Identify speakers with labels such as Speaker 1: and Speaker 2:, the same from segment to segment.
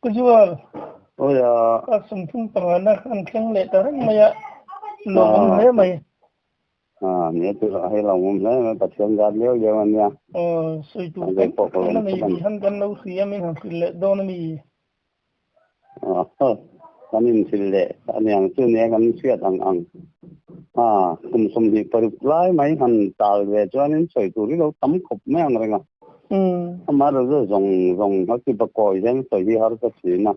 Speaker 1: Kujual.
Speaker 2: Ôi
Speaker 1: Sum thum pangana kan keng le tarang maya lomong hai mai.
Speaker 2: Nghĩa tôi là hay lòng không lấy mà chuyện ra liêu giờ anh nha.
Speaker 1: Soi tu kan na mi han kan nau siya min han le don mi.
Speaker 2: Kan in sille kan yang tu ne kan siat ang. Sum di perulai mai han tal về cho nên soi tu đi đâu tắm khop mấy ang renga. Mà rồi rong hắc ti bakoi jen soi di har ka sina.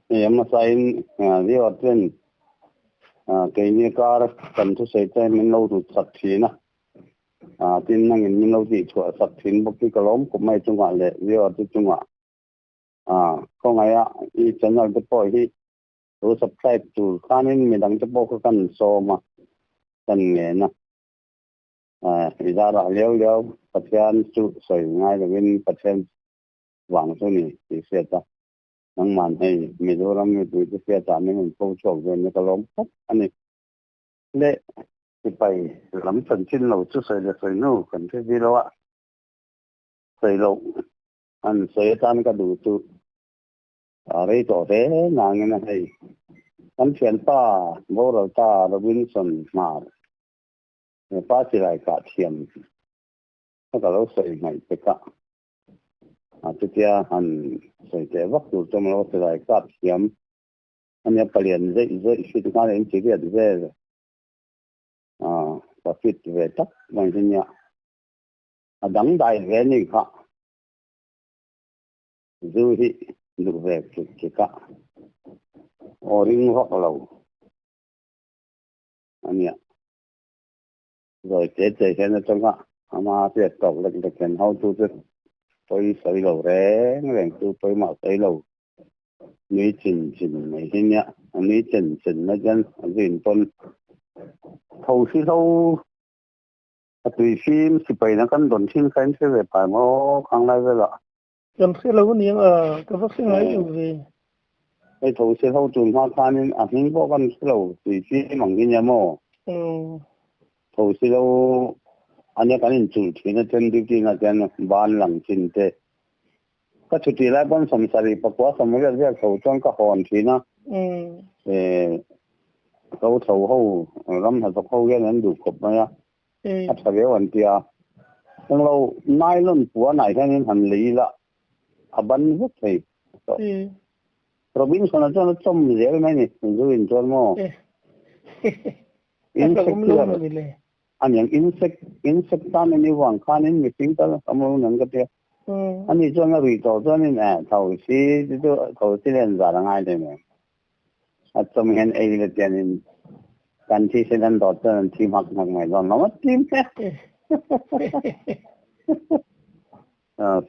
Speaker 2: Em mà sai đi ở trên cái như car cần thu xây trên mình lâu được sạch thì na tin năng mình lâu thì chùa sạch thì một cái lốm cũng may trung hòa lệ vì ở trên trung hòa không ai ý chân là cái bồi thì tôi sắp xếp chủ khá nên mình đang chấp bố cái cần số mà cần nghề na thì ra là liêu phát hiện chủ sợi ngay là bên phát hiện vàng số này thì sẽ ta năng man hay mình rồi làm mình tôi sẽ trả mình câu chuyện về cái lốm anh ấy lệ thì phải lắm phần trên lầu chút sợi là sợi nô cần cái gì đâu ạ sợi lầu anh sợi tan cái đủ tu đây chỗ thế nàng như này anh chuyển ta vô đầu ta là Wilson mà ta chỉ lại cả tiền cái lầu sợi này tất cả tiếp theo anh sợi thế vắt đủ trong lầu sợi lại cả tiền anh nhớ liền dễ suy tư cái này chỉ biết về và fit về tất bằng thế nhá đắng đại về này cả dù thì được về chỉ cả oring hoặc lâu anh nhá rồi chế cái nó trong cả mà việc cầu lệnh được cái hậu tu chứ tôi xây lầu đấy người tôi mà xây lầu ní chỉnh này thế nhá ní chỉnh nó chân dìn tôn thầu xí lâu tùy phim thì phải nó cần đồn xin khánh sẽ về phải mô khang lại về lọ
Speaker 1: Cần xí lâu niếng cái phát sinh ấyอยู่gì
Speaker 2: cái thầu xí lâu chùm hoa than nên hình bộ con xí lâu tùy phim bằng cái nhà mô thầu xí lâu anh ấy cái nên chủ thì nó chân đi thì nó chân ban lặng xin thế cái chủ trì lại bọn sầm sari bạc quá sầm cái việc thầu trong cái hòn thì nó câu thầu hậu lâm thật hậu cái nên đủ cục mà thật cái vấn đề trong lâu nay luôn của này thế nên hành lý là ban rất thì Robinson nó trong dễ mấy này rồi cho nó anh những insect tan nên hoàng khan nên mình tính tới không có năng cái anh ấy cho nó bị tổ cho nên thầu xí lên giả là ngay đây này trong hiện ấy là tiền cần thi sẽ lên tổ cho nên team học mày rồi nó mất team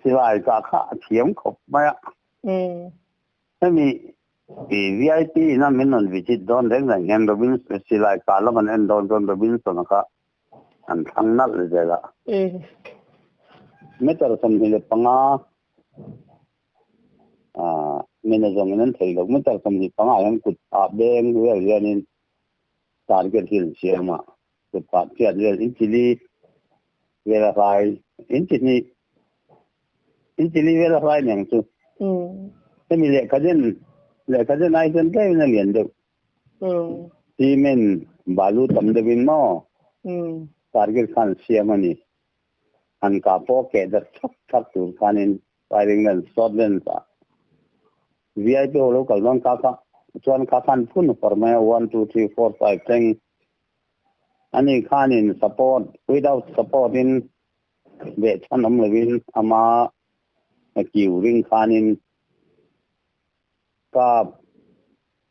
Speaker 2: xí lại cả thiếm khóc mày thế mình VIP na mình nói visit don đấy là hiện Robinson xí lại cả là mình end don Robinson cả anh thằng nát rồi là mấy tờ sầm thì panga mình là dùng nên thấy được mấy tờ sầm thì panga anh cụt bên người nên target hill xe mà cụt kia rồi Chile verify Chile verify nhàng chứ thế mình lại cái dân ai dân cái nó liền được thì mình balu tầm được bên mà target khan xe mà nè anh cả phố kẹt chắc tụi khan in firing and Scotland VIP local non chuan khan phun forma 1 2 3 4 5 10 ani khan in support without support in ve chanam levin ama kiu ring khan in ka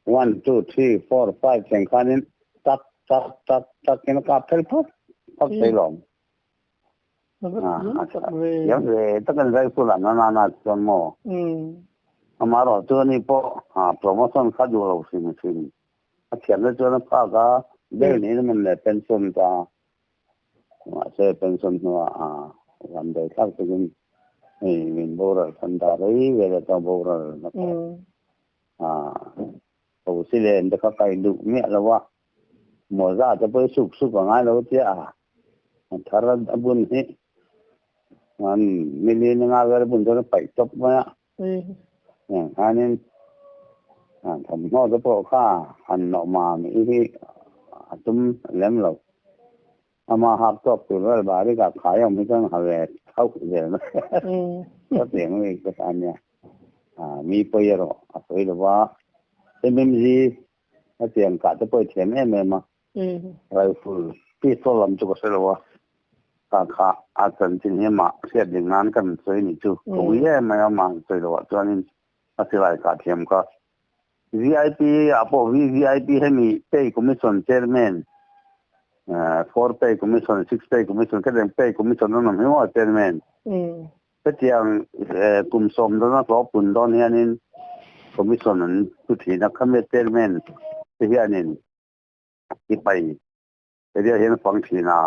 Speaker 2: 1 2 3 4 5 10 khan in tak cái ka phel phot sai lòng giống về tất cả cái phụ là nó cho mò mà rồi cho nên po promotion khác nhiều rồi xin tiền nó cho nó phá cả đây này mình là pension ta mà sẽ pension nó làm để khác cho mình bổ ra thành ra đấy về là cho bổ ra nó đầu xí lên để các cái đủ mẹ là quá mua ra cho bớt sụp vào ngay đâu chứ thà ra buồn hết mình lên ngay về buồn cho nó phải chọc mà อันนี้ทำงอจะพอค่าหันออกมามีที่ตุ้มเล่มเราเอามาหักตบตัวแล้วบาร์ที่กับขายยังไม่ต้องหาแหวนเข้าเดี๋ยวนะก็เสียงเลยก็อันเนี้ยมีไปเยอะอ่ะสวยหรือว่าMMG ถ้าเสียงกัดจะไปเทียนมาไรฟูพี่โซลัมจุกเสลวะค่ะอาจารย์ที่นี่มาเสียดิ่งงานกันสวยนี่จูกูเย่ไม่เอามาสวยหรอวะจวนนี้อาศัยไรกัดเทียมก็ VIP आपो VIP है मी पे commission chairman 4 पे कमीशन 6 पे कमीशन के पे कमीशन न में वो चेयरमैन तो त्यां कुम सोम दो ना तो पुन दो ने अनिन कमीशन न तुथी ना खमे चेयरमैन ते ही अनिन कीไปเดี๋ยวเห็นฟังทีนะ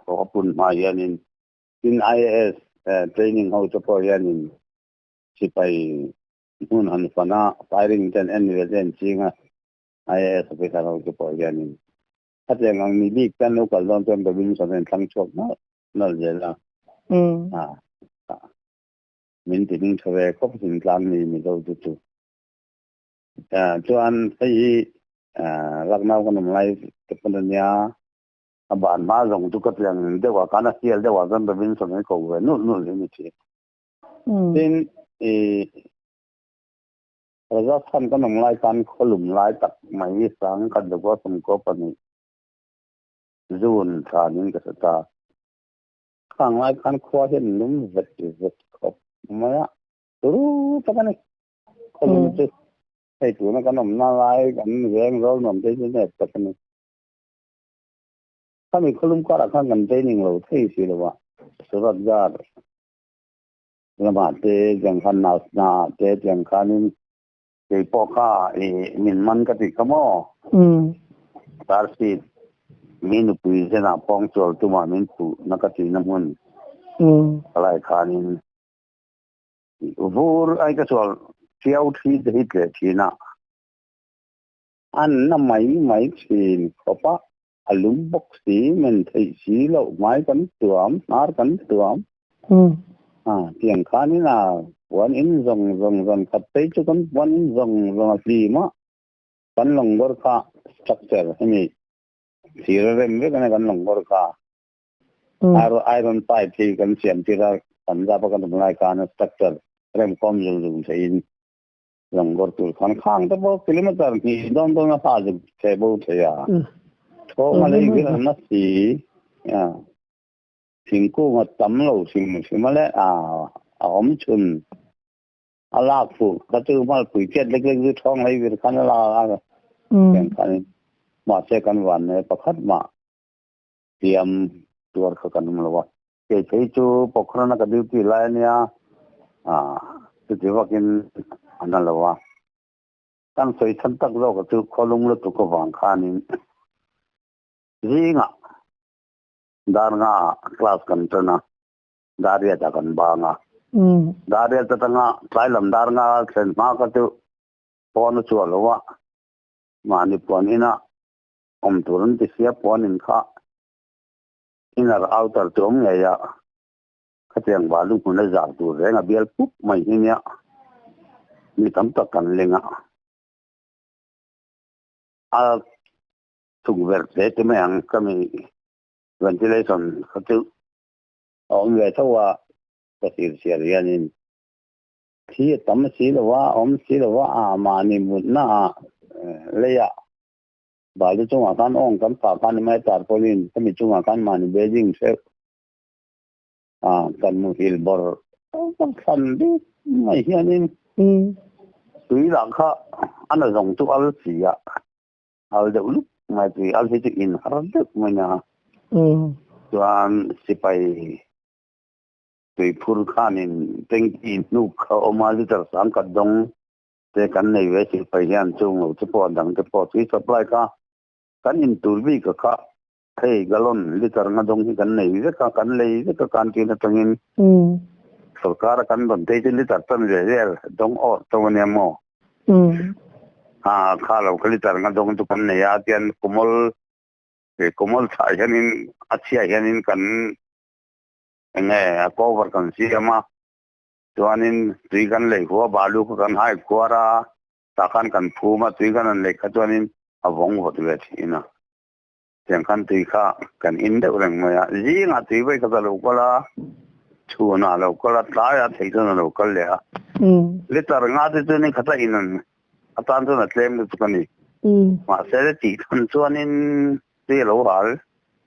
Speaker 2: ขอบคุณมายันินin IAS training how to forยันินที่ไปนู่นหันฟ้าน่ะ firing กันเอ็นเวเดนจริงอ่ะไอ้สเปซเราจะปล่อยกันนี่ถ้าจะงั้นมีบิ๊กกันลูกก็ลองเป็นบินส่วนทั้งช่วงนั่นเลยละมินติมิงทเวก็เป็นกลางนี่มีเราจุดจวนไอ้ลักน้ำกันน้ำไหลกับปัญญาบ้านมาลงทุกอย่างเดี๋ยวว่าการเสียเดี๋ยวว่ากันเป็นบินส่วนให้เขาเว้ยนู่นเลยนี่ทีเราจะทำกันหนึ่งรายการขลุ่มรายตักไม่สังกันเดี๋ยวก็สมก็ปนี่จูนฐานนี้ก็จะข้างรายการขวาเห็นนุ่มเวทขบมารู้ปะกันนี่ขลุ่มจะให้ตัวนั้นกันหนึ่งน่ารายกันเรื่องเราหนุ่มใจเนี่ยปะกันนี่ถ้ามีขลุ่มก็รักกันใจนิ่งเราที่สิเราว่าสุดยอดละมาเตจังขันนาเตจังขันนี่ไอ้พวกข้ามินมันก็ติดขโมยตาสีมินปุยเสนาปองโจลตัวมินปุนักติน้ำมันอะไรขานินวูร์ไอ้ก็โจลเที่ยวที่เด็กเลยทีน่ะอันนั้นไม่ชินเขาปะอารมณ์บกสีมันที่สีเราไม่กันตัวมาร์กันตัวเที่ยงขานี่นะวันอินซงขัดไปจุกันวันซงสีมากันลงบร์ค่าสตรัคเจอร์ให้มีสีเริ่มเรียกกันลงบร์ค่าไอรอนไพที่กันเสียมที่เราสัญญาประกันตรงรายการสตรัคเจอร์เริ่มความยุ่งใช่ลงบร์ตัวข้างแต่พอกิโลเมตรที่โดนมาจะใช้บุตรยาโทรมาเลยก็นั่นสิสิ่งกู้มาตั้มเราสิ่งมาเลยอมชุนลากฟูกระตือมาปุ๋ยเจ็ดเล็กๆท้องไรวิรคันลาอย่างกันมาเจอกันวันเนี่ยประคัดมาเตรียมตัวกันมาแล้วว่าเจ้าชายจูปกครองนักดิวที่ไลน์เนี่ยจะว่ากินอันนั้นแล้วว่าตั้งใจทันตักเราก็จะขอลงแล้วตัวก็วางขานี่จริงอ่ะดาร์งาคลาสกันตัวน่ะดาร์ยาจากกันบางอ่ะดาร์ยาตั้งอ่ะใช้ลำดาร์งาเส้นมาก็จะปอนชัวร์แล้วว่ามานี่ปอนนี่นะตุรันติเสียปอนินข้าอินาร์เอาตัดตรงไงอ่ะข้าเจียงบาลุคุณได้จากตัวเรื่องเบียร์ปุ๊บไม่เห็นเนี่ยมีตั้งตะกันเลยอ่ะถูกเวอร์เซตไม่ยังก็มีventilation เขาจะเวทว่าก็เสียเรียนที่ตั้มสีหรือว่าสีหรือว่ามานี่มุดน่าเลยอ่ะบาลีจงอาการกันปากกันไม่ตัดพอลินก็มีจงอาการมานี่เบจิงเชฟกันมุฮิลบอร์ต้องทันดิไม่เห็นนี่ตุยหลังค่ะอันนั้นส่งตัวอัลซีอ่ะอัลเดอุลุไม่ตุยอัลซีจะอินฮาร์ดไม่นะส่วนสิไปตุยพูดข้านินเต็งอินนุกเขาเอามาลิตรสังกัดดงแต่กันในเวทีไปยันจงเราจะปอดังจะปอที่สปายค่ะกันอินตูบีก็ค่ะเฮ้ยกะลอนลิตรงาดงที่กันในเวทีกันเลยก็การที่นั่นตรงนี้สุขการกันดนตรีที่ลิตรตั้งเรื่อยๆดงออตรงนี้มั่วข้าเราคลิตรงาดงทุกคนเนี่ยที่อันkumal sayanin asia yanin kan enge cover kan si ama chuanin tui kan lei khuwa balu ko kan hai khuara takan kan phuma tui kan an lei kha chuanin avong hot ve thina tiang kan tui kha kan in deuh reng maya zinga tui vai ka lo kola chuna lo kola tlaya theitona lo kal le litar nga tu ni khata inan atan tu na tlem tu kan ni ma sele ti kan chuanin ti lo hal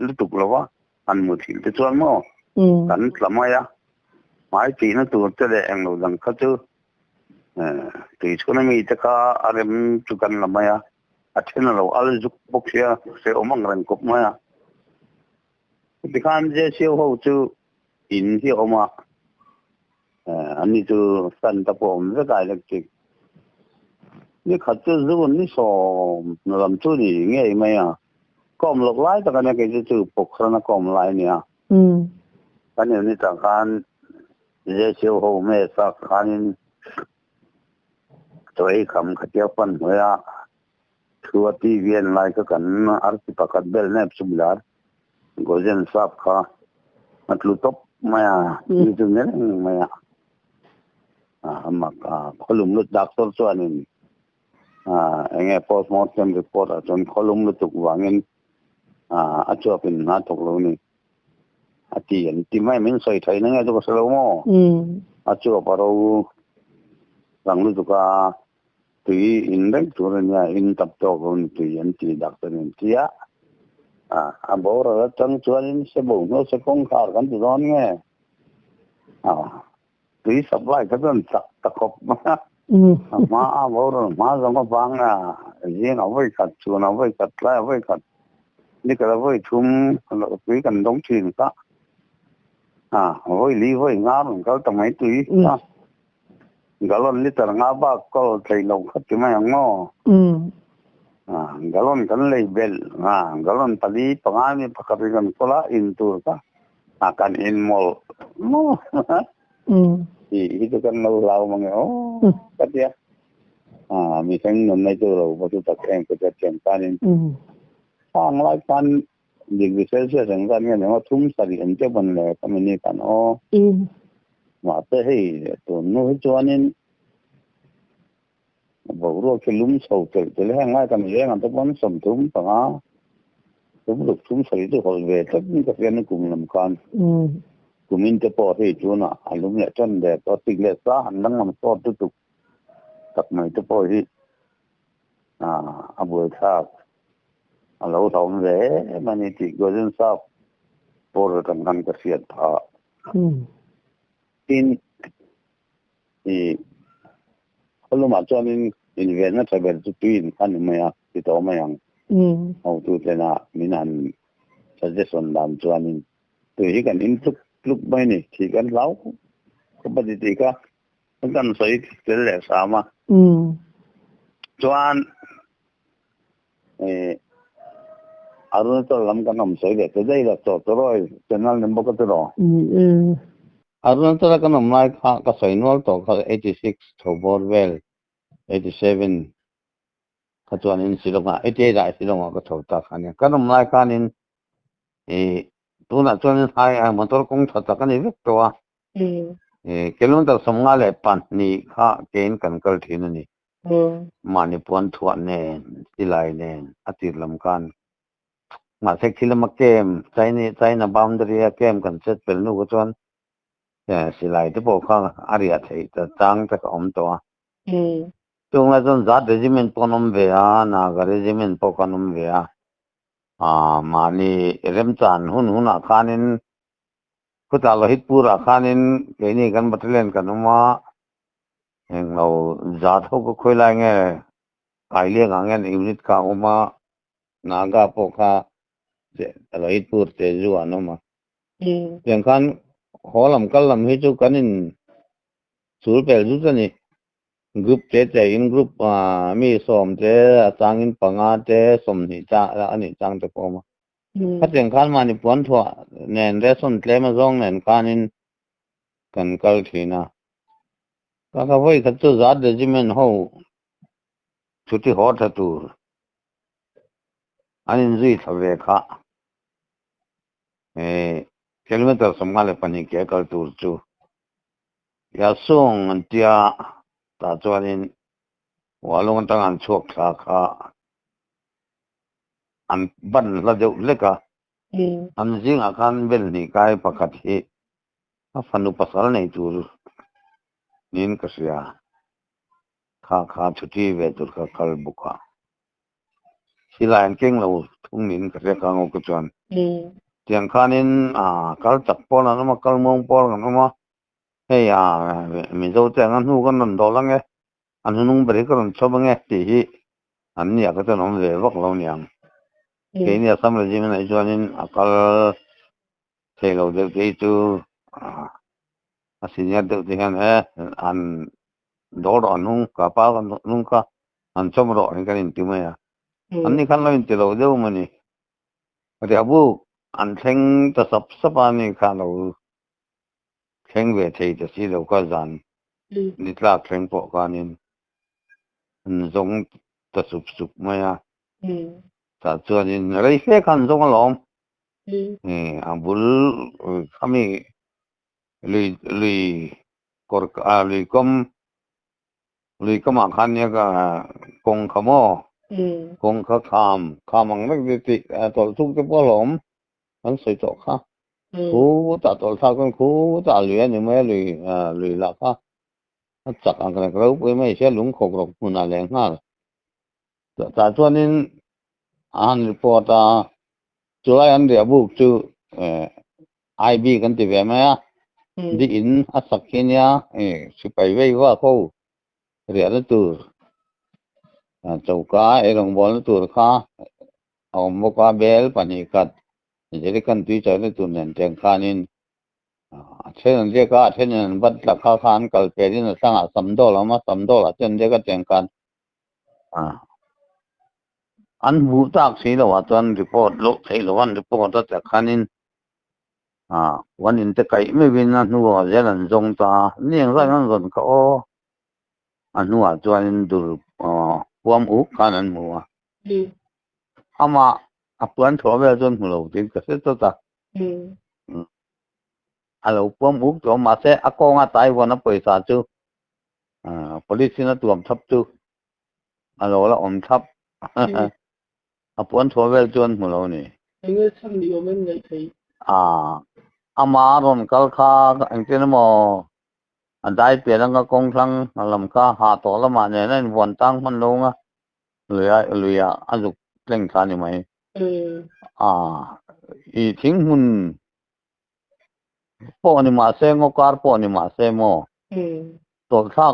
Speaker 2: lutuk lowa an mu thil te chuan mo kan tlamaya mai ti na tur te le eng lo lang kha chu ti chuna mi te kha arem chu kan lamaya athena lo al juk boksia se omang ran kop maya ti khan je se ho chu in hi oma ani chu san ta pom ve kai electric ni khat chu zu ni so lam chu ni nge maya kom lok lai ta kan ke chu pokhrana kom lai nia kan ni ta khan je se ho me sa khanin toi kham khatia pan hoya thua ti vien lai ka kan arti pakat bel ne sublar gojen sap kha matlu top maya ni chu ne maya mak kholum lut doctor chuanin enge postmortem report a chon kholum lut tuk wangin a chopin na tok lo ni ati an ti mai min soi thai na nge to so mo a chu paro rang lu ka tui in deng turanya in tap to gon tui an ti doctor ni tia a bor ra chang chuanin se bo no se kong khar kan tu don nge tui supply ka don ta khop ma bor ma zong ko bang yin a voi khat chu na voi khat la voi khat ni ka voi thum lo tui kan dong chin ka voi li voi nga rung ka ta mai tui galon liter nga ba ko thai lo khat ki mai ngo galon kan lei bel galon pali pangani pakari kan kola in tur ka akan in mall mo itu kan lo lau mange katia mi sang non nai tu lo ba tu tak em ko ta chen panin ang lai pan degree celsius ang kan ne ma thum sari em che ban le kamini kan ma te hei to no chuanin bo ro ke lum so te le hang lai kan ye ngan to ban som thum pa tum luk thum sari tu hol ve tak ni ka fen kum lam kan kumin te po hei chuna alum le chon de to tik le sa han nang mam to tu tu tak mai te po hi abu tha alo thong ve mani ti gojen sa por kan kan ka siat tha tin ma chuanin in ve na travel tu tin kan maya ti to mayang au tu te na minan suggestion dan chuanin tu hi kan in lúc bây này thì kan lau ko ba di ka kan sai te le sama chuan arunachal lam kan nam sai de te dai la to roi channel number ko to ro arunachal kan nam lai kha ka sai nol to kha 86 thobor well 87 ka chuan in silonga 88 da silonga ka thota khania kan nam lai khan in tu na chuan hai motor kong thata kan ni to kilometer somnga le pan ni kha ken kan kal thin ni mani pon thuan ne tilai ne atir lam kan ma sek thilama kem china boundary a kem kan set pel nu ko chuan silai te po kha aria thei ta chang ta om to tung la chon zat regiment ponom ve naga regiment po kanom ve mani remchan hun khanin kuta lohit pura khanin keini kan battalion kanuma englo zat ho ko khoila nge kaile ngangen unit ka uma naga po kha lohit pur te ju anoma yang kan holam kalam hi chu kanin sul pel ju tani group te in group mi som te changin panga te som ni cha ani chang te ko ma phát triển khán mà ni puan thua nen reson tlema zong nen kanin kan kal thina ka voi khat chu zat regiment ho chuti hot tu anin zui thave kha kilometer somale pani ke kal tur chu ya song an tia ta chuanin walong tang an chuak thla kha an ban la deuh leka an zinga khan bel ni kai pakhat hi a fanu pasal nei tur nin ka sia kha chuti ve tur kha kal buka silan keng lo thung nin ka ria ka ngo ko chuan tiang khanin kal tak pon an ma kal mong pon an ma hey mi zo tang an hu kan nan do lang e an hunung bari ka ron chobange ti hi an nia ka tan om ve vak lo niang ke ni asam la jing na chuanin akal thelo de ke tu asinya de de han an do ro nung ka pa kan nung ka an chom ro ni kan ti ma ya an ni kan lo in ti lo de ma ni ri abu an theng ta sap ani kha lo theng ve thei ta si lo ka zan ni tla theng po ka nin zong ta sup ma ya ta chuanin rei fe kan zong lom abul kami lui kor lui kom khan ya ka kong khamo kong kha kham ang mek ti tol tuk te polom an soi to kha khu ta tol tha kon khu ta lui ni me lui la kha chak ang ka ro pui mai se lung khok rok mun a leng ha ta chuanin an report chulai an ria buk chu IB kan ti ve ma ya di in asakin ya sipai vei wa ko ria na tur chauka erong bol tur kha mo ka bel pani kat jeri kan tui cha le tu nen teng khanin chen je ka chen bat la kha khan kal pe din sang a sam do la chen je ka teng kan an bu tak si lo wa tan report lo thei lo wan report ta khanin wan in te kai me win na nu wa zelan zong ta niang ra ngan gon ka o anu a chuan dur puam u khan an mu ama apuan tho ve zon mu lo tin ka se to ta alo puam u to ma se akonga tai wana paisa chu police na tuam thap chu alo la om thap apuan tho ve zon mu lo ni
Speaker 1: nghe chăm đi men ngai thei
Speaker 2: ama ron kal kha ang tin mo an dai pe lang ka kong thlang lam kha ha to la ma ne nen won tang man lo nga luya azuk tleng kha ni mai I thing hun po ni ma se ngo kar po ni ma se mo tol tha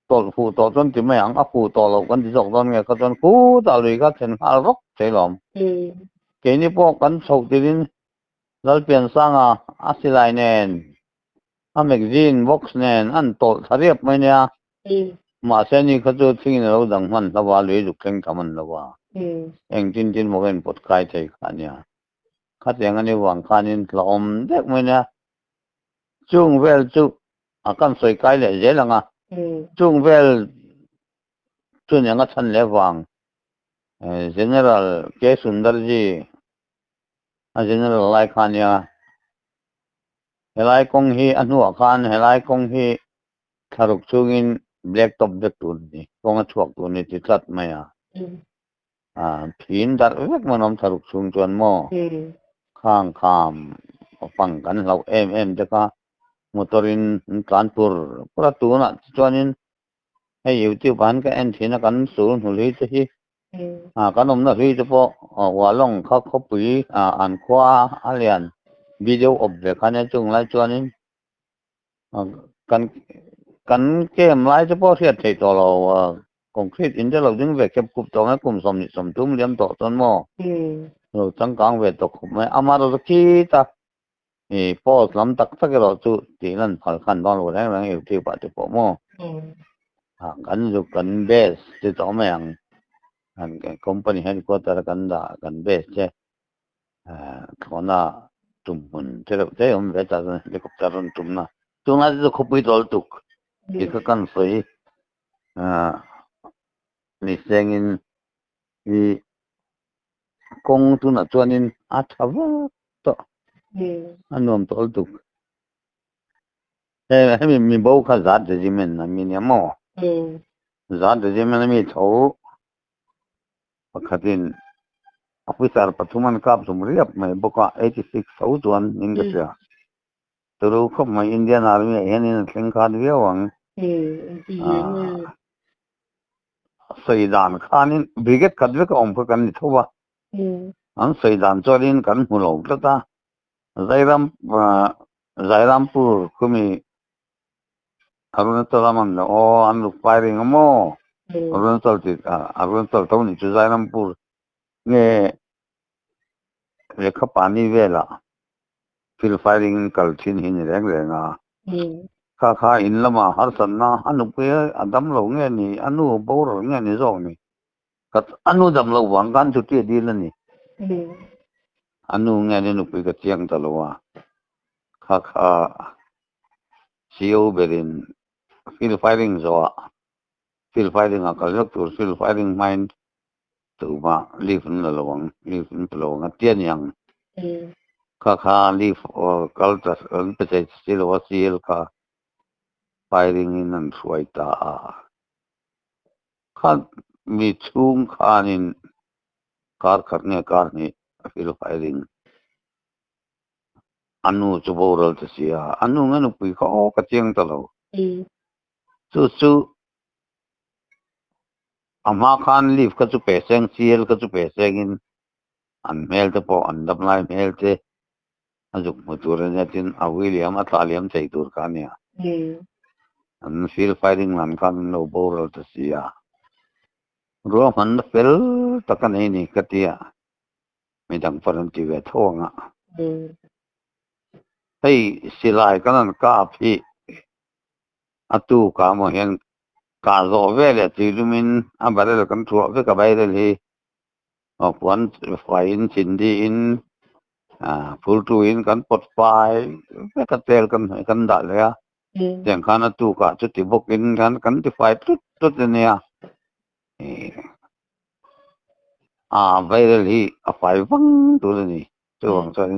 Speaker 2: tol fu to ton ti mai ang a fu to lo kan ti jok don nge ka ton ku ta lui ka chen hal rok te lom ke ni po kan chho ti rin lal pian sanga asilai nen a magazine box nen an tol thariap mai nia ma se ni kha chu thing lo dang man la wa lui ju kleng kaman la wa eng tin mo gen pot kai thei kha nia kha teng ani wang khanin lom dek mai nia chung vel chu akan soi kai le je langa chung vel chu nya nga chan le wang general ke sundar ji a general lai khania helai kong hi anu khan helai kong hi tharuk chungin black top de tu ni kong a chuak tu ni ti tlat maya phin dar vek manom tharuk chung chuan mo khang kham pang kan lo em te ka motorin kanpur pura tu na chuanin hei youtube ban ka en thina kan sur huli te hi kanom na ri te po walong kha khopui an khwa alian video of ve khane chung lai chuanin kan kem lai te po thiat thei to lo concrete in de lo ding ve kep kup to nga kum som ni som tum liam to ton mo lo chang kang ve to khop mai amaro ki ta post lam tak tak ro chu ti nan phal khan don lo rang youtube pa te po mo kan ju kan base te to me ang an company headquarter kan da kan base che khona tumun te ve ta helicopter on tumna tunga ju khopui tol tuk ka kan soi ni sengin I kong tu na chuanin a thawa to anom tol tuk ให้มีโบกจัดจะจิมันนะมีเนี่ยมั้งจัดจะจิมันมีเท่าปกติออฟฟิศอาร์ปัทุมันกับสมรีบไม่บอกว่า86,000นิงก็เสียตัวรู้เขาไม่อินเดียนาร์มีเห็นนี่สิงคาดเวียวังสายดานข้านี่บริเกตคัดเวกอมพกันนี่ทั่วอันสายดานจอรินกันหัวหลงตาใจรำปูคุมีอรุณตระมันโออันลูกไฟริงมั้งอรุณตระติอรุณตระตัวนี้ใจรำปูเนี่ยเรียกปานีเวล่าฟิลไฟริงกัลชินหินแรงแรงข้าอินละมาฮาร์สันนะอันนู้นเพื่ออันดำลงเงี้ยนี่อันนู้นบูรเงี้ยนี่ส่งนี่ก็อันนู้นดำลงวังกันจุดที่ดีแล้วนี่อันนู้นเงี้ยนี่นู้นเพื่อเชียงตลอดข้าซีโอเบรินฟิลไฟริงจ้ะฟิลไฟริงอ่ะก็เรียกตัวฟิลไฟริงไมน์ตัวมาลีฟนั่นละวังลีฟนั่นละวังเตียนยังข้าลีฟกัลตัสเป็นใจสิลวาซีลข้าไฟริงนั่นสวยตาข้ามีชุ่มข้านินการขัดเนี่ยการนี่ฟิลไฟริงอันนู้นจะบอกเราจะเสียอันนู้นงั้นปุยเขากระเจียงตลอดสู้อามาคันลีฟก็จะเปย์เซงซีเอลก็จะเปย์เซงินอันเมลต์พออันดับไลน์เมลต์อันจุกมุตุเรนยัตินอาวิลิอัมอัตาลิอัมใจตัวกันเนี่ยอันฟิลไฟริงนั่นกันเราบอกเราจะเสียรัวมันฟิลตะกันนี่กติยาไม่ดังฝรั่งที่เวทห้องอ่ะให้สิลายกันนั่นกาพี่อัตุกามเห็นกาโซเวลที่ดูมินอันบาร์เรลกันทัวร์เวกับไปเรื่อยๆพวันไฟอินสินดีอินฟูลทูอินกันปดไฟเวกับเตลกันได้เลยอ่ะอย่างขันอัตุกาจุดที่บกินกันที่ไฟทุดเนี่ยไปเรื่อยๆไฟฟังตัวนี้ตัวของฉัน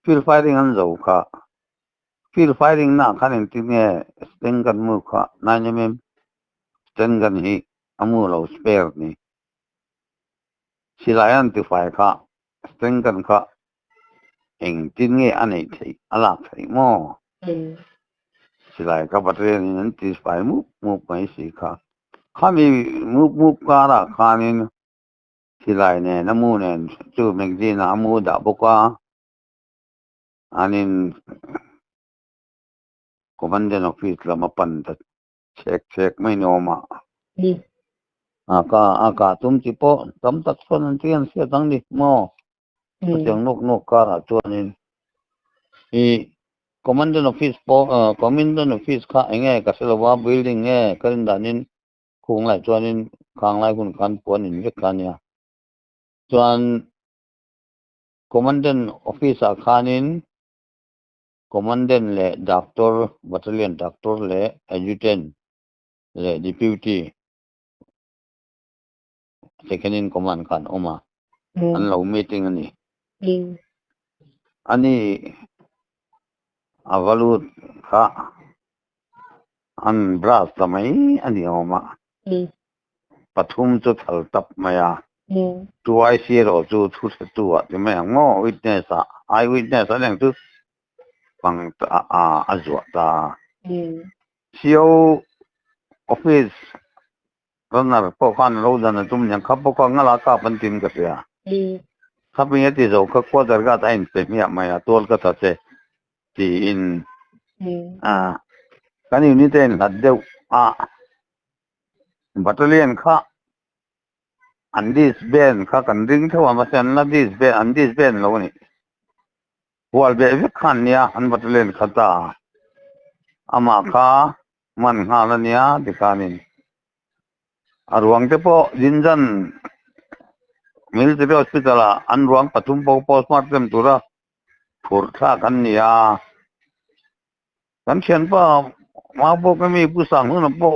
Speaker 2: ฟิลไฟริงอันเจ้าค่ะฟิลไฟริงน่ะขันที่เนี่ยสเต็งกันมือค่ะนั่นยังไม่สเต็งกันฮีอามูเราสเปร์นี่สิลายันที่ไฟค่ะสเต็งกันค่ะเองที่เนี่ยอันนี้ที่อะไรที่มั่วสิลายกับประเทศนี้นั่นที่ไฟมุกไม่สิค่ะข้ามีมุกการะข้านี่สิลายเนี่ยน้ำมูเนี่ยจูบเมกจีน้ำมูดาบุกว่าอันนี้คอมมานเดนออฟฟิศละมาปั่นตัดเช็คไม่โนมาอากาศตุ้มจิโปตั้มตัดคนที่อันเสียตั้งดิโม่เสียงนกการะตัวนี้คอมมานเดนออฟฟิศคอมมานเดนออฟฟิศข้าเองก็เสลว่าบิลดิ้งก็รินดานินคงไหลตัวนี้ข้างไหลคุณกันปวนินเวกันเนี่ยส่วนคอมมานเดนออฟฟิศข้านินKomandan le doctor battalion doctor le adjutant le deputy second in command kan oma an lo meeting ani avalut kha an bras tamai ani oma pathum chu thal tap maya tu ai si ro chu thu tu wa ti me ngo witness I witness anh tu bằng azwa ta CEO office runner po kan lo dan tum nyang khap po ngala ka pantin ka ya khap mi ti zo ka ko dar ga ta in pe mi ma ya tol ka ta che ti in kan ni ten la de battalion kha andis ben kha kan ring thawa ma san la andis ben lo ni wal be khan nia an battalion khata ama kha man ngala nia dikanin arwang te po jinjan military hospital an ruang pathum po postmortem tura phurtha kan nia kan chen pa ma po kami pusang hu na po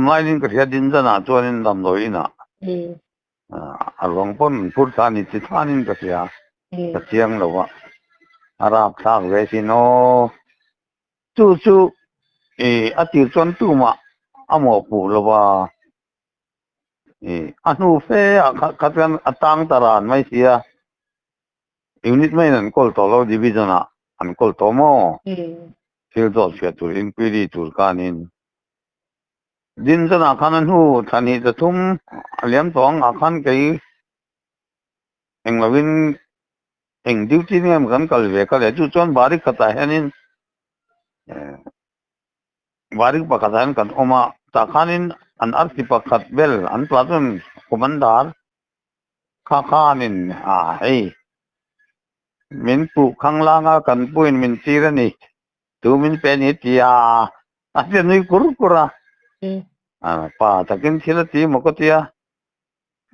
Speaker 2: mai nin ka thia jinjan a chuanin dam loina arwang pon phurtha ni chi thanin ka thia ka chiang lo wa arab thak ve sino
Speaker 3: chu ati chon tu ma amo pu lawa anu fe khatkan atang taran mai sia unit mai nan kol to lo division a an kol to mo field of tur inquiry tur kanin din sana khanan hu thani ta thum aliam tong akhan kai englawin eng duty ngam kan kal ve ka le chu chon bari khata hanin bari pa katan kan oma ta khanin an arti pa khat bel an platun commander khanin hei min pu khanglanga kan puin min tirani tu min pen hi tia asian ni kurkura pa takin thila ti mokotia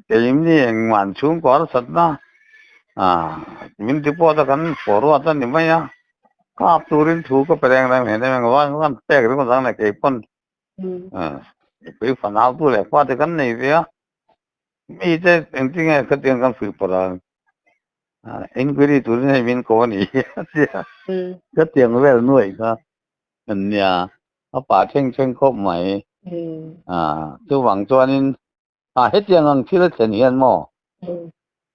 Speaker 3: kelim ni engwan chung kor satna min tipo ta kan poro ata ni maya kap turin thu ko pereng rang ne ne ngwan ngwan pek ri ko sang na ke pon pe fanal tu le pa te kan nei via mi te engting e khateng kan fi pora inquiry tu ne min ko ni khateng vel nuai ka nya pa theng theng khop mai tu wang chuanin hết tiếng anh chỉ là chuyện hiền mà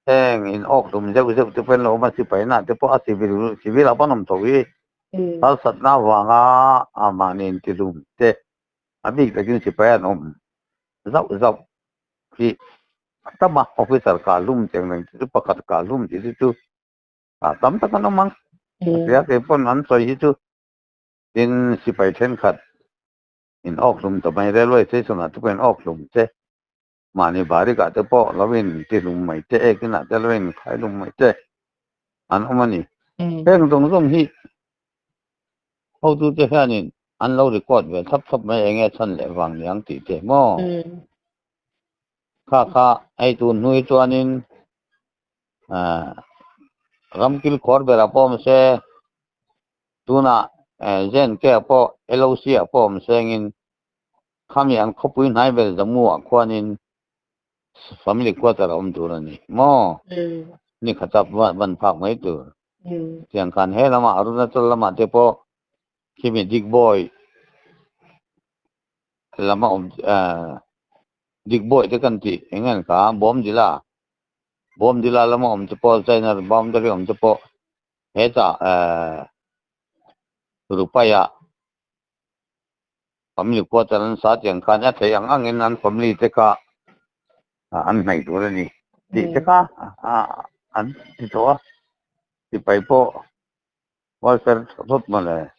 Speaker 3: em in ốc tụm giờ bây giờ bên lỗ mà chỉ phải nè, chỉ có chỉ vì là bao năm tuổi, ta sát na vàng mà nên chỉ dùng thế, bây giờ chỉ phải nôm, dọc thì ta mà officer cả lùm chẳng nên chỉ bắt cả lùm chỉ tu, tắm ta cái mang, cái phần anh soi itu, in chỉ phải thêm khát, in ốc tụm tụm này railway station là tụm ốc tụm thế. Mani bari ka te po lawin ti lum mai te kina te lawin khai lum mai te an omani peng dong dong hi ho tu te hanin an lo record ve thap mai enge chan le wang liang ti te mo kha ai tu nui chuanin ramkil khor bera pom se tuna zen ke po loc pom sengin khami an khopuin hai bel jamu khwanin family quarter turani mo ni khatap ban phak mai tu tiang kan he lama arunachal lama te po kimi dig boy lama dig boy te kan ti engan ka bom dila lama te po china bom dari te po he ta rupaya family quarter an sa tiang kan ya the ang angin an family te ka an này tu ni di ka an ti to ti pai po wa ser thot ma le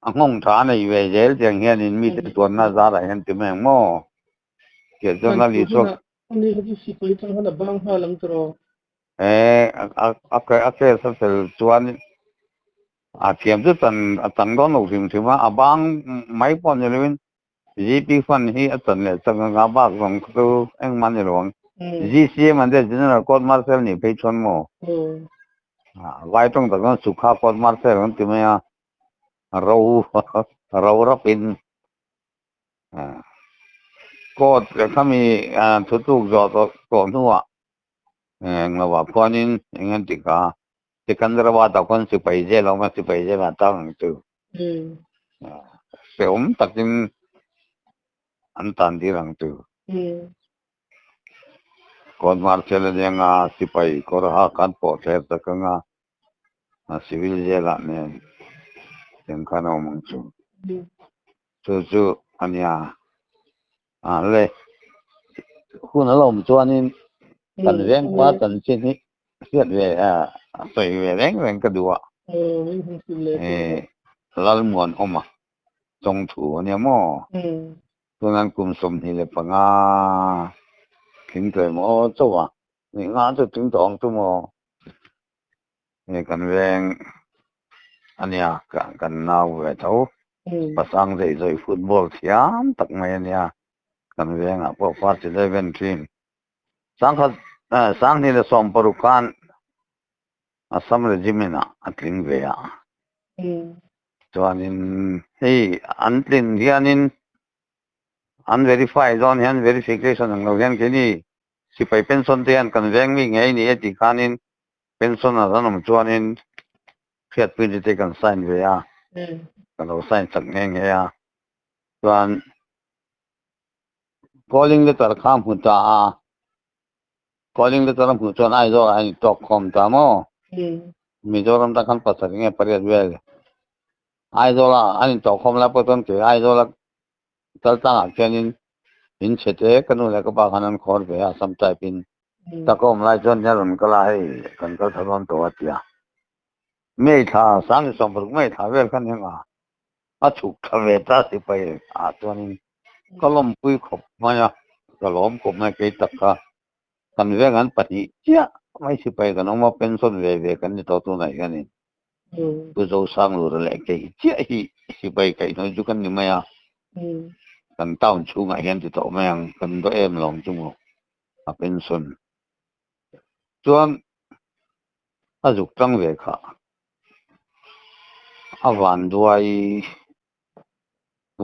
Speaker 3: angong tha nei ve jel jeng hian in mi te tuan na za la hen ti meng mo ke jong na li so
Speaker 1: ni ha si pai chang hana bang ha lang tro
Speaker 3: ke sa sel tuan tiam tu tan don no tim ma abang mai pon ni lewin GP fan hi atan le chang nga ba rong tu eng man ni rong GC man de general court martial ni pe chon mo vai tong da sukha court martial on ti ma rau rapin court kami thutuk zo to ko nuwa nglawa phonin engan tika Secunderabad kon si pai je lo ma si pai je ma tang tu seum takin antan dirang tu kon martial yang sipai korha kan po ser takanga civil jela ne yang kana mangsu tu anya le hun alom chuanin kan reng wa kan chini siat ve soi ve reng ka duwa lal mon oma chong thu ne mo tunan kum som hi le panga kinh tế mo cho wa ni nga cho ting tong tu mo ni kan veng ania kan nau ve tho pasang dei zoi football thiam tak mai ania kan veng a po part 11 team sang ni le som parukan asam regimena atling ve ya chuanin hei antlin hianin unverified on hand verification ang logan kini si pai pension te an kan veng mi ngai ni eti khanin pension a ranom chuanin fiat pin te kan sign ve ya cái lâu sai sắc nghe nghe à toàn calling letter kham hu ta calling letter hu chuan ai zo ai tok khom ta mo Mizoram ta kan pasar nge pariat wel ai zo la ani tok khom la paton ke ai zo la tal ta kenin in chete kanu la ka ba khanan khor be a sam type in ta kom lai chon ya ron kala hai kan ka tharon to atia me tha sang som bur me tha wel kan henga a chuk thave ta si pai a chuan kolom pui khop maya kolom ko ma ke takka kan ve gan pani chia mai si pai kan ma pension ve ve kan ni to tu nai kan ni tu zo sang lu le ke chia hi si pai kai no ju kan ni maya kan taun chu ngai hen ti to mang kan do em long chu mo a pension chuan a juk tang ve kha a van duai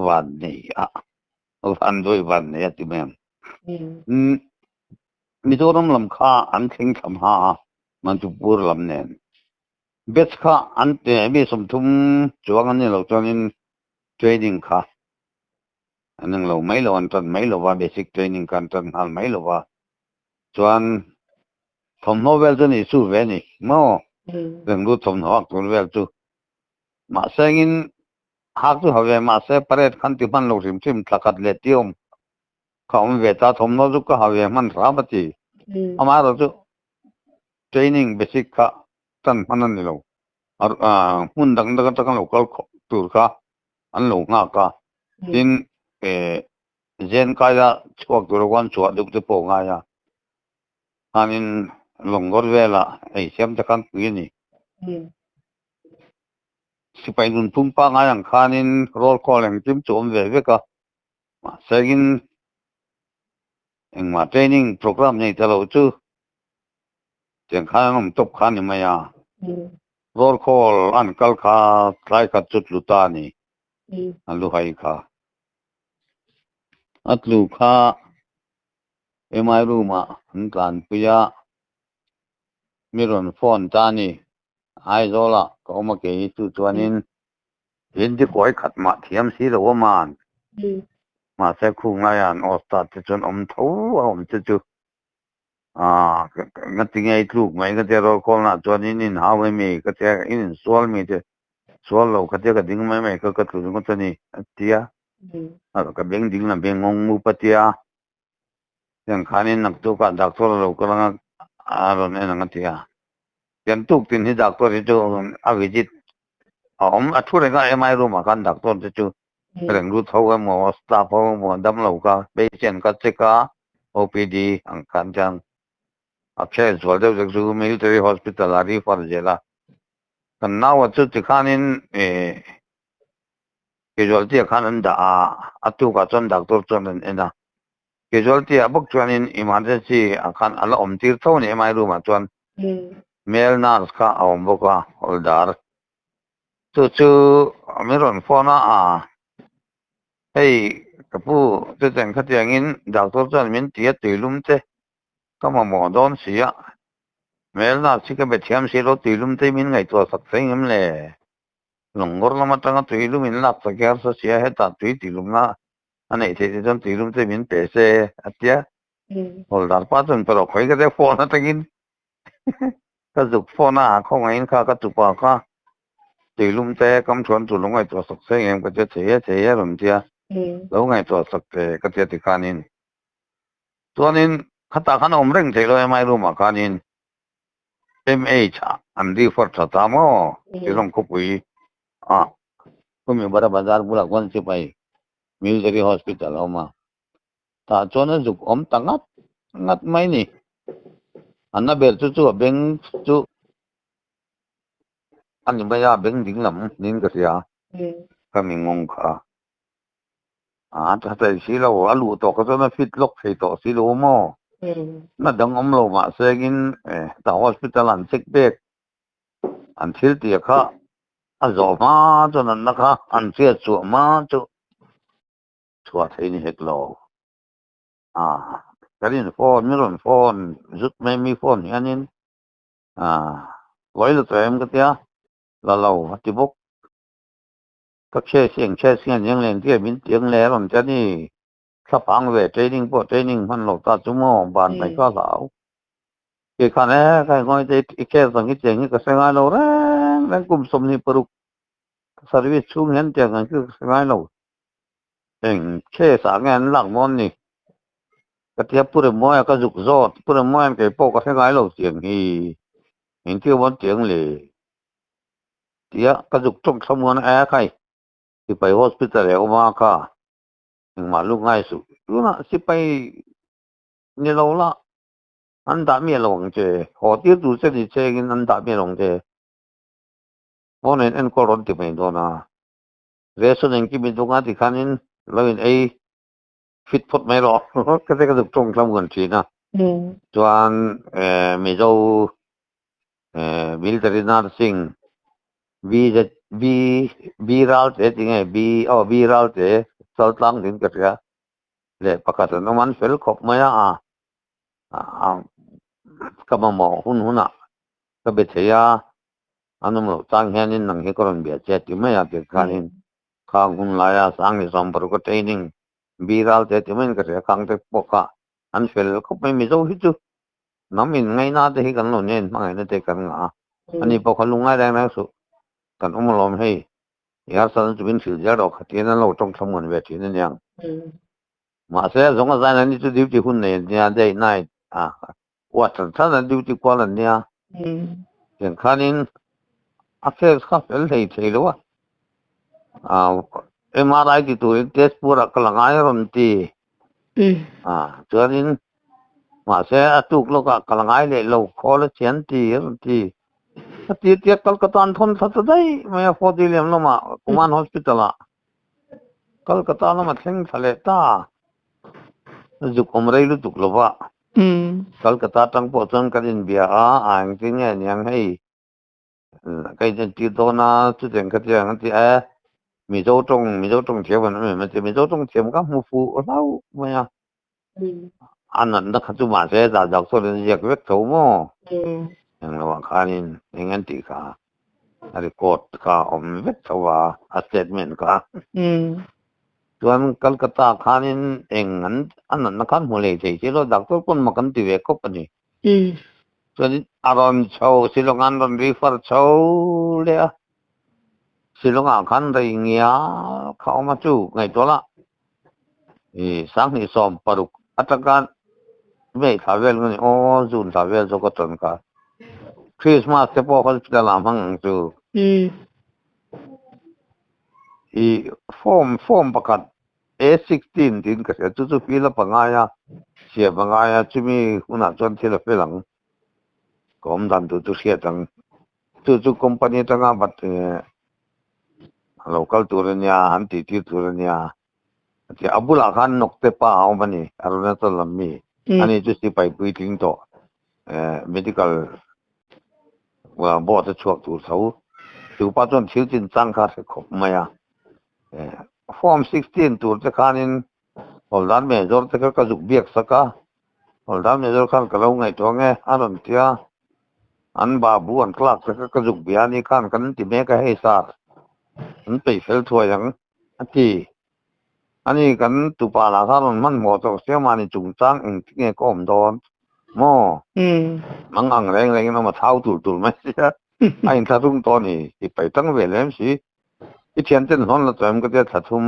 Speaker 3: van nei a van duai van nei ti mem Mizoram lam kha an thing tham ha Manipur lam nen bet kha an te mi som thum chuang an ni lo chuanin training kha anang lo mai lo an tan mai lo wa basic training kan tan hal mai lo wa chuan thom no vel chu ni su ve ni mo reng lu thom no ak tur vel chu ma sengin hak chu have ma se paret khan ti man lo rim tim thakat le tiom khom ve ta thom no chu ka have man ra ba ti ama ro chu training basic kha tan manan ni lo ar mun dang dang ta kan lo kal tur kha an lo nga ka tin zen ka ya chuak tur wan chuak duk te po nga ya anin longor vela ei sem ta kan pu ni sipai nun pum pa nga yang khanin roll call ang tim chom ve ve ka ma sagin eng ma training program nei ta lo chu chen khan top khan ni ma ya roll call an kal kha try ka chut luta ni an lu hai kha atlu kha emai ru ma an kan puya miron phone ta ni ai zo la ko ma ke chu chuanin yin di koi khat ma thiam si lo man ma se khu nga yan o sta te chon om tho om chu chu ngati ngai truk mai ga te ro ko na chuanin in ha we me ka te in sol me te sol lo ka te ka ding mai mai ka tu ngo chani tia ka beng ding na beng ngong mu patia yang khanin nak tu ka doctor lo ka nga aro ne na tia yan tuk tin hi doctor hi chu a visit om a thu ga MI room kan doctor chu reng ru tho ga mo staff mo dam lo ka patient ka che ka OPD ang kan jang a che zol de zu military hospital ari for jela kan naw chu ti khanin casualty khanan da a tu ka chon doctor chon ena casualty a bok chuanin emergency akhan ala om tir tho ni MI room a chuan male nurse ka om boka holdar chu amiron phone hey kapu te ten khatiang in doctor chan min tia tilum te kama mo don sia mel na chika be thiam si ro tilum te min ngai to sak sengem le longor lama tanga tilum in lak sa kyar sa sia he ta tilum na anei te jon tilum te min pe se atia hol dar pa chon pero khoi ga de phone na tagin ka zuk phone a khong in kha ka tu pa kha tilum te kam chon tu longai to sak sengem ka che rom tia lo ngai to sak te ka te ti khanin tuanin khata khan om reng the lo mai ru ma khanin MH an di for thata mo tilong ko pui kumi bara bazar bula gon se pai military hospital oma ta chona juk om tangat ngat mai ni anna ber chu beng chu an ba ya beng ding lam nin ka sia kami ngong kha ta ta si lo alu to ka na fit lok thei to si lo mo na dang om lo ma segin ta hospital an sik bek an thil ti kha a zo ma cho nan na kha an che chu ma chu chua thei ni hek lo karin phone miron phone zut mai mi phone hianin loi lo tem ka tia la lo ti bok ก็แค่เสียงยังแรงที่มินเสียงแล้วมันจะนี่ถ้าพังเวทเทรนนิ่งพวกเทรนนิ่งมันหลอกตาจุ่มบานไปก็สาวเกี่ยกันใครก็จะแค่สังเกตอย่างนี้ก็เสียงเราแรงกลุ่มสมนิปรุกสารวิชุ่มเห็นเจียงคือเสียงเราเองแค่สางงานหลักมอนนี่ก็เทียบพูดมวยก็จุกโจดพูดมวยก็พวกก็เสียงเราเสียงฮีเห็นที่วันเสียงเลยเทียก็จุกจงสมุนใครที่ไปโฮสพิทอลเอามาค่ะยังมาลูกง่ายสุดรู้นะสิไปนี่เราละอันดามีหลงเจหอที่ดูเส้นที่เชกินอันดามีหลงเจเพราะนั้นก็ร้อนที่ไม่โดนนะเรื่องส่วนหนึ่งที่มีตรงนั้นที่ขันนี้เราเห็นฟิตพดไม่รอก็จะกระดุกตรงคำเงินทีนะจวนมีเจ้าmilitary nursing viral เจจริงไงviral เจสาวตั้งถึงกันก็เลยประกาศน้ำมันเฟลครบไหมก็มาหมอหุ่นอ่ะก็เบียดเสียอันนั้นเราตั้งแค่นี้นั่งให้คนเบียดเจ็ดที่ไม่อยากเกิดการนี้ข้างหุ่นลายสังที่สมบูรณ์ก็เทรนนิ่งviral เจ็ดที่ไม่ก็เสียข้างที่ปกอะอันเฟลก็ไม่มีเจ้าหิจุน้ำมินไงน่าจะให้กันหล่นเนี่ยมาไงนั่นเด็กกันอ่ะอันนี้พอเขาลุงง่ายแรงนะสุกันอุ้มลมให้ยาสันจะเป็นสื่อจะเราขัดเย็นเราต้องสมุนเวทีนั่นยังมาเสียสงสัยนั่นที่ดิวที่หุ่นเนี่ยได้นายว่าท่านดิวที่กว่านั้นเนี่ยอย่างข้านี้อาเซียนข้าเป็นเลยใช่หรือวะMRI ที่ตัวเทสปูระกำลังไอ้รอนตีจวนนี้มาเสียทุกโลกกำลังไอ้เลยเราขอเลยเชียนตีรอนตีที่กัลกัตตันทนสัตย์ได้ไม่พอดีเลยมั้งมากุมารฮอสพิทอลกัลกัตตันมาเซ็งทะเลตาจุกอมเรย์ลุตุกลบะกัลกัตตาตั้งโพสต์กันอินเดียอังกฤษเนี่ยยังให้ใครจะติดต่อนะจุดเด่นก็จะงั้นที่มีเจ้าตรงเทียบมันไม่จะมีเจ้าตรงเทียบกับมูฟูเราไม่อันนั้นนักจุมาเสียจากส่วนเรียกเวทเขาโม่อย่างระหว่างข้านี้อย่างนั้นที่ข้าอะไรกดข้าอมเวทเขาว่าอัสเซทเมนต์ข้าส่วนกัลกัตตาข้านี้เองอันนั้นนักขันหัวเลยที่เราดักตัวคนมากันที่เวกก็ปนี่ส่วนอารมณ์เช่าสิลงอันนั้นรีฟอร์เช่าเลยสิลงอ่างขันอะไรเงี้ยเขามาจู่ไงตัวละสังนิสอมปรุกอัตการไม่ทำเวลกันนี่จูนทำเวลสกัดต้นกันคริสต์มาสเฉพาะคนที่ลำพังจู่ฟอร์มประกาศ A16 ดินก็เสียจู่ๆฟิลปังไงเสียปังไงจะมีคนอ่ะจนที่ละฟิลังก็มันดันจู่ๆเสียจังจู่ๆคอมพานีตั้งอาบัตlocal turnya anti turnya ti abula khan nokte pa au mani aruna to lammi ani justi pai puiting to medical wa bo ta chuak tu sau tu pa ton thil chin chang kha se khop maya form 16 tur te khanin holdan me jor te ka juk biak saka holdan me jor khan kalau ngai to nge aron tia an babu an klak te ka juk biani khan kan ti me ka he sarมันไปเฟลทัวอย่างที่อันนี้กันตุปาลาท่านมันหมดตัวเสียมาในจุงจ้างเงี้ยก็มโดนหม้อมังอังแรงๆนั่นมาเท้าตุ่ๆไม่ใช่ไอ้ท่าทุ่งตอนนี้ที่ไปตั้งเวลาสิที่เทียนเต้นหอนละตัวมันก็จะถัดทุ่ม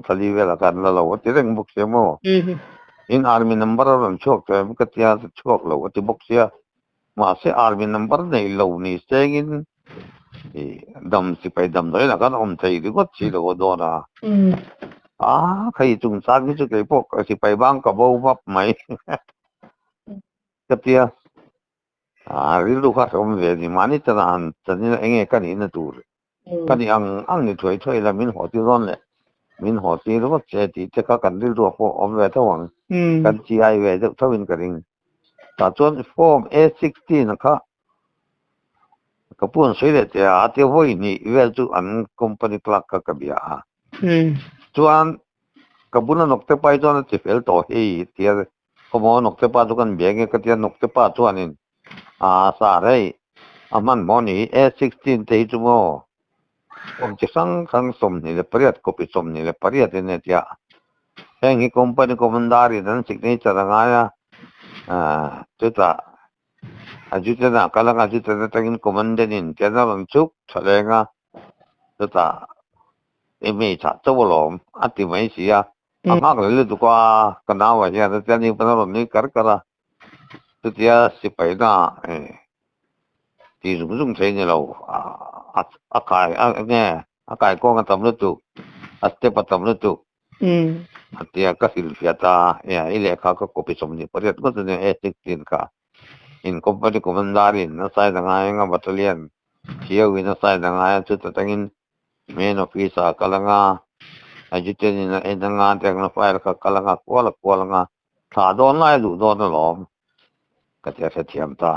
Speaker 3: ทะเลเวลากันแล้วเราที่เร่งบุกเสียหม้ออินอาร์มีนัมเบอร์เราโชคตัวมันก็จะโชคเราที่บุกเสียมาเสียอาร์มีนัมเบอร์ในเรานี่เสียกินดำสิไปดำเลยนะกันอมใจดีก็ชีเราโดนใครจุงสารที่จะเกี่ยวพวกสิไปบ้างกับบ่วับไหมกับเดียริลูกค้าสมเวทีมานี่จะนี่เองกันนี่นะตูกันนี่อังนี่ช่วยแล้วมินหัวที่ร้อนเลยมินหัวที่รู้ว่าเจติจะกันริลูกพวกอมเวทวังกันจีไอเวททวินกันเองแต่ส่วนฟอร์ม A16 นะครับก็พูดสิ่งเดียวที่ว่านี่เวลาอันคอมพานีคลักกับเบียส่วนก็บุญนกเตปายจวนที่เฟลตัวเฮ้ยที่เขาบอกนกเตปาทุกันเบียงก็ที่นกเตปาจวนนี่สาระมันมอนี่ A16 ที่จุโม ผมจะสั่งขังสมนี่เลยประหยัดก็ไปสมนี่เลยประหยัดเนี่ยที่แห่งนี้คอมพานีคอมมานดารีนั้นสิ่งนี้จะยังไงจุดละจุดนั้นก็แล้วกันจุดนั้นตั้งคอมมานเดนินแค่นั้นมันชุกแสดงจุดละไม่ชัดจะว่าหลอมอันที่ไม่เสียอันนั้นก็เลยตัวกันน้าว่าอย่างนั้นแต่นี่เป็นอะไรนี่ก็แล้วจุดที่สิไปนะที่รุ่งใช้เนี่ยเราอากาศเนี่ยอากาศก็กันตำรวจตุอัตเตปตำรวจตุอัตยาก็สิลฟิอาตาอีเล็กเขาก็kopi somniประเทศก็จะเนี่ยตินค่ะin company komandarin na sai da ngai nga battalion chiu in sai da ngai chu ta tangin main office kalanga ajiten in nga teng file ka kalanga kwala nga tha don lai du don lom ka te sa thiam ta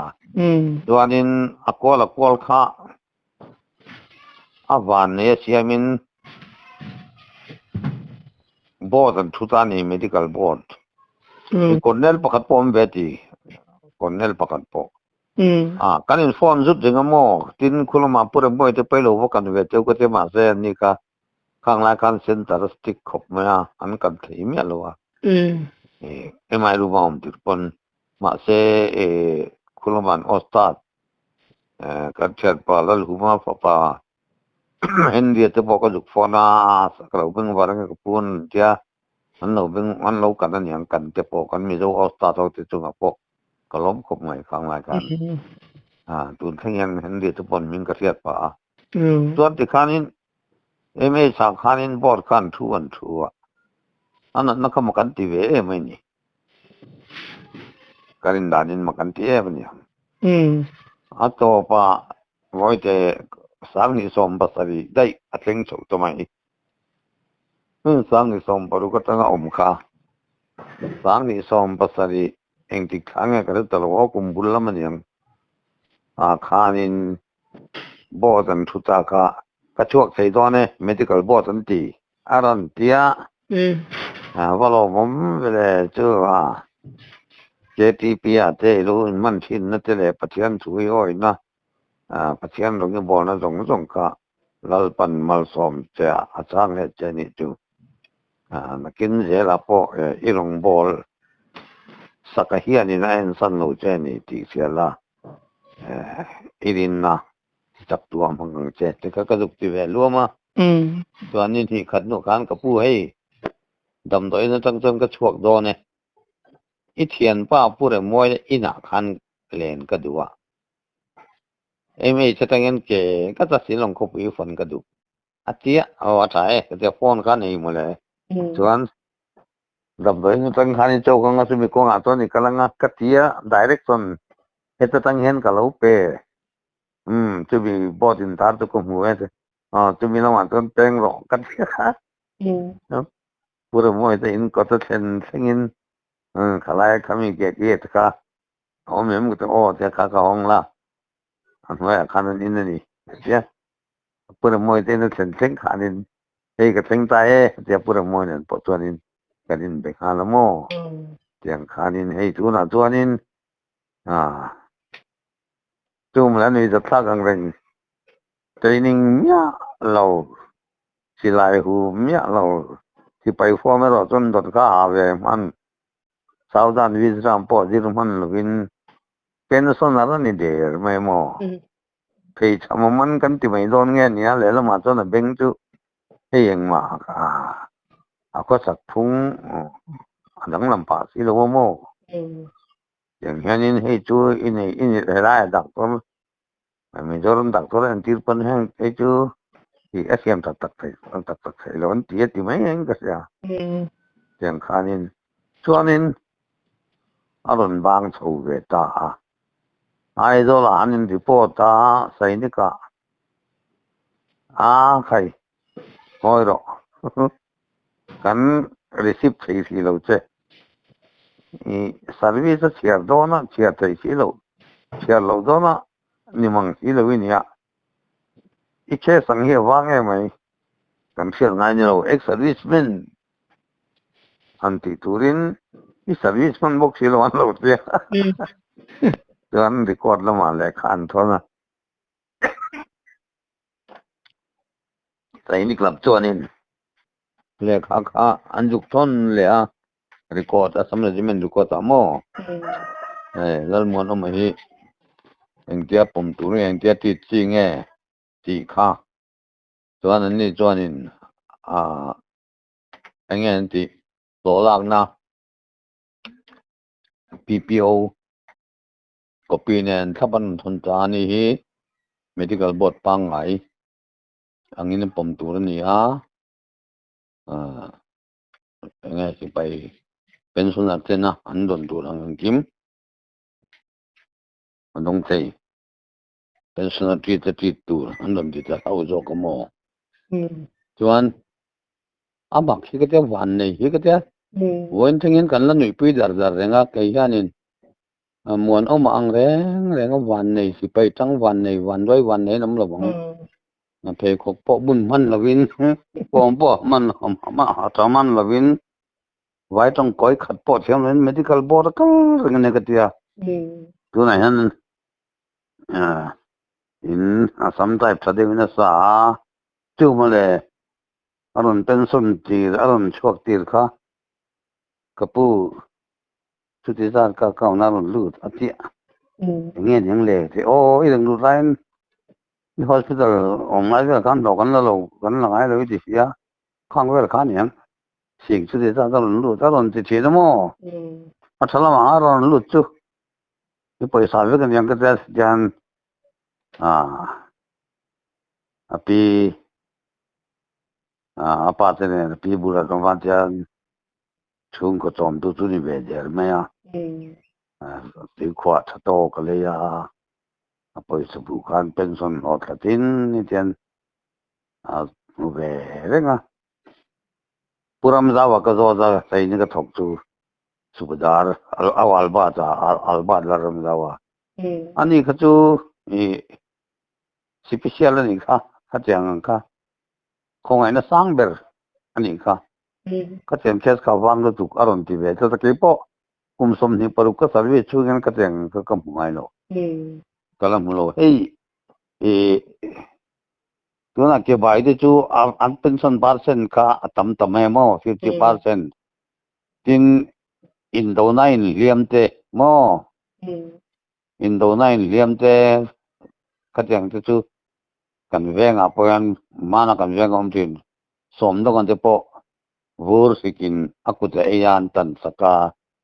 Speaker 3: duanin akwala kwal kha avan ne siamin board and thutani medical board cornell pakat pom beti cornell pakat po kan inform zut dinga mo tin khulama pura boy te pelo wa kan ve te ko te ma se ni ka khang la kan center stick khop ma an kan thei mi alwa mai ru bom ti pon ma se khulaman ostat kan chat pa lal huma pa Hindi te po ko duk fona sakra ubeng barang ko pun dia an lo kan yang kan te po kan mi zo osta to te tunga po kalom khop mai khang lai kan tun thang Hindi te pon min ka riat pa tuan ti khanin eme sa khanin bor kan thuan thua an na ka makan ti ve mai ni karin danin makan ti e ni ato pa moi te sang ni som basari dai atleng chau to mai sang ni som paru ka tanga om kha sang ni som basari eng ti khanga ka ta lo kum bulam niang khanin bodan thuta ka chuak sei do ne medical board an ti aran tia valo mom vele chu JTP te lu man thin na te le pathian chui oi na pathian rong bol na rong ka lalpan mal som che achang he che ni tu na kin je la po irong bol sakahia ni na en san lo che ni ti sia la irin na chak tu am hang che te ka duk ti ve lu ma to an ni thi khat no kan ka pu hei dam doi na chang ka chuak do ne i thian pa pu re moi ina khan len ka duwa eme chatangin ke kata silong ko pu fon ka du atia awa thae ke phone ka nei mole chuan dam doi nu tang khani chau ka nga sumi ko nga to ni kalanga katia direction heta tang hen ka lo pe to be bought in tar to ko mu ese to be no man ton teng ro katia pura mo ite in ko to thengin khalai khami ke ka o mem ko o te ka hong la anway kanan ina ni ya pura mo ite na theng khanin ei ka theng ta te pura mo nen po tuanin kanin be khala mo tiang khanin ei tu na tuanin tum la ni za thak ang reng training mya lo silai hu mya lo si pai fo me ro ton dot ka ave man saudan wisdom po dir man lovin pension ara ni der mai mo thì chama man kan ti mai don nge nia le la ma cho na beng chu heng ma ko sak thung adang lam pa si lo mo yang hianin hei chu in ra dak to mi doron dak to an tir pan hang hei chu thì SM tak thai lo an ti mai heng ka sia yang khanin chuanin aron bang chho ve ta ai do la anin report ta sai ni ka khai hoi ro kan receipt thei lo che service chiar do na chiar thei lo do na ni mang si lo ni ya i che sang he wa nge mai kan chiar ngai ni lo ex serviceman anti turin i serviceman box si lo an lo te dan record la ma le khan thona sai ni club chuanin le kha anjuk thon le a record asam regiment record amo lal mon o mai engtia pom tu engtia ti chi nge ti kha chuan ni chuanin anh ti lo lak na PPO copy nen thaban thon cha ni hi medical board pangai angin pom tu ni a nge si pai pension atena an don tu ang kim andong sei pension ti tu an don ti ta au zo ko mo chuan abak hi ka te wan nei hi ka te wen thengin kan la nui pui dar renga kai hanin muan oma ang reng wan nei si pai tang wan nei wan doi wan nei nam lo bang na pe khok po bun man lovin pom po man ma ta man lovin vai trong koi khat po thiam len medical board ka reng ne ka tia tu nai han in assam type thade na sa tu ma le aron pension ti aron chok tir kha kapu chuti zar ka na ron lut atia nge nyang le ti o i dang lu rain ni hospital ong mai ga kan lo kan la ngai lo ti sia khang wer khan yang sing chuti zar ka ron lut aron ti thi mo a thala ma aron lut chu ni paisa ve kan yang ka jan api apa tene pi bura kan van jan chung ko tom tu tu ni ve der me ya ti khwa tha to ka le ya apoi su bu kan pension o thatin ni tian ve renga puram zawa ka zo za sai ni ka thok chu subadar awal ba ta alba laram zawa ani ka chu special ni kha chang kha khong ai na sang ber ani kha ka chen kes ka wang lu tu aron ti ve ta ke po kum som ni paru ka sarve chu gan ka chang ka kam ngai lo kalam lo hey tu na ke bai de chu an pension percent ka tam mo 50% tin in do nine liam te mo in do nine liam te ka chang chu kan veng a poyan mana kan veng om tin som do kan te po vur sikin akut ayan tan saka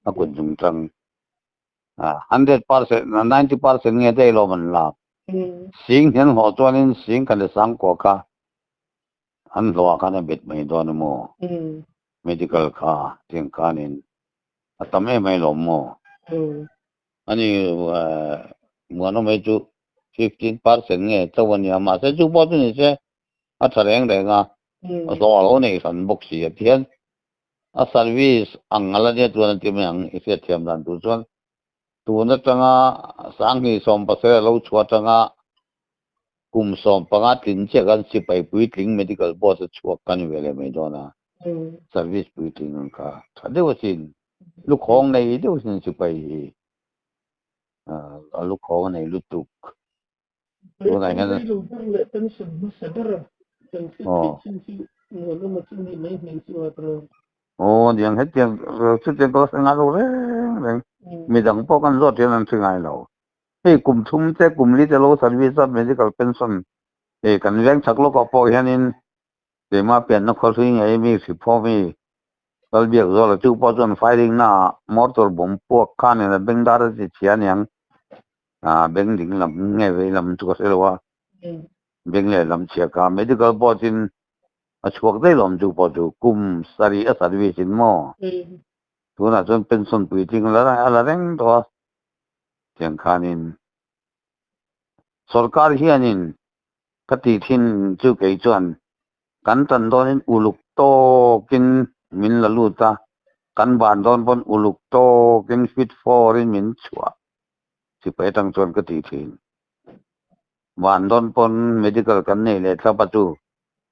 Speaker 3: akut jung tang 100% 90% nge te lo man la sing hen ho chuanin sing kan le sang ko ka an lo ka na bet mai do na mo medical ka ting kanin atame mai lo mo ani mo mai chu 15% nge chawan ya ma se chu bo ni se a thareng de nga so lo nei san bok si a thian a service ang ala ne tu an ti mang i se thiam dan tu chuan tu na tanga sang ni som pa se lo chua tanga kum som pa nga tin che gan si pai pui tling medical board chua kan vele mai do na service pui tling ka thade wasin lu khong nei de wasin si pai lu khong nei lu tuk tu nai nga diang hết tiền xuất tiền có sang alo đấy mi dang po kan zo tiền an singai lo hey kum thum te kum li te lo service of medical pension kan veng chak lo ko po hianin de ma pen no khol swing ai mi si pho mi kal biak zo la chu po jon firing na motor bom po khan na beng dar ti chian yang beng ding lam nge ve lam chu se lo wa beng le lam chia ka medical board in a chuak dei lom chu po chu kum sari a service in mo tu na chon pension pui ting la reng to tiang khanin sarkar hianin kati thin chu ke chuan kan tan donin uluk to kin min la lu ta kan ban don bon uluk to kin fit for in min chua si pe tang chon kati thin ban don pon medical kan nei le tha pa chu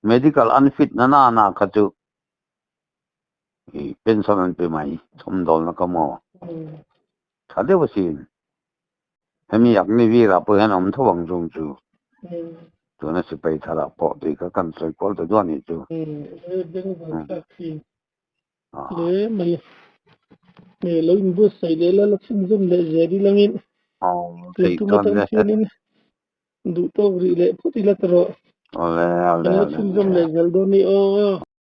Speaker 3: medical unfit na ka chu pension an pe mai thom dol na ka mo thade wasin hemi yak ni vi ra po han om thawang jong chu ตัวนั้นสิไปทาระปอตีก็กันใส่กอลตัวด้วนนี่จู
Speaker 1: Dengan saksi. Le mai me lo imbu sai le la lakshin zum le jadi langin.
Speaker 3: อ๋อ
Speaker 1: Le
Speaker 3: สี่
Speaker 1: tu
Speaker 3: ต้น
Speaker 1: matan
Speaker 3: เลย
Speaker 1: sinin. Du to ri le puti la tro.
Speaker 3: เอาแล้ว
Speaker 1: Lakshin zum le gal do ni o.